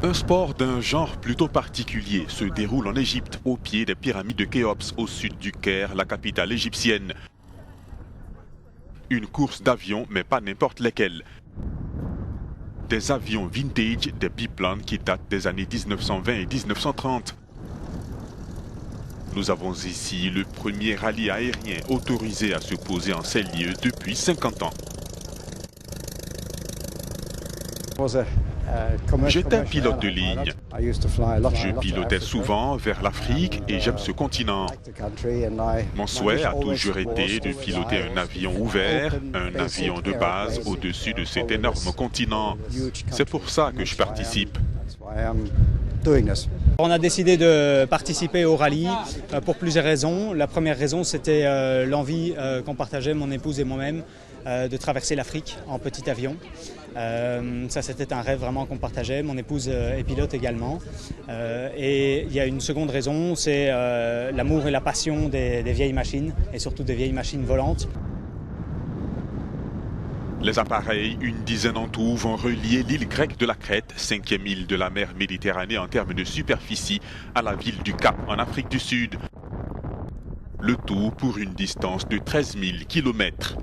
Un sport d'un genre plutôt particulier se déroule en Égypte, au pied des pyramides de Khéops, au sud du Caire, la capitale égyptienne. Une course d'avions, mais pas n'importe lesquels. Des avions vintage, des biplanes qui datent des années 1920 et 1930. Nous avons ici le premier rallye aérien autorisé à se poser en ces lieux depuis 50 ans. J'étais pilote de ligne. Je pilotais souvent vers l'Afrique et j'aime ce continent. Mon souhait a toujours été de piloter un avion ouvert, un avion de base au-dessus de cet énorme continent. C'est pour ça que je participe. On a décidé de participer au rallye pour plusieurs raisons. La première raison, c'était l'envie qu'on partageait, mon épouse et moi-même, de traverser l'Afrique en petit avion. Ça, c'était un rêve vraiment qu'on partageait. Mon épouse est pilote également. Et il y a une seconde raison, c'est l'amour et la passion des vieilles machines, et surtout des vieilles machines volantes. Les appareils, une dizaine en tout, vont relier l'île grecque de la Crète, 5e île de la mer Méditerranée en termes de superficie, à la ville du Cap en Afrique du Sud. Le tout pour une distance de 13 000 km.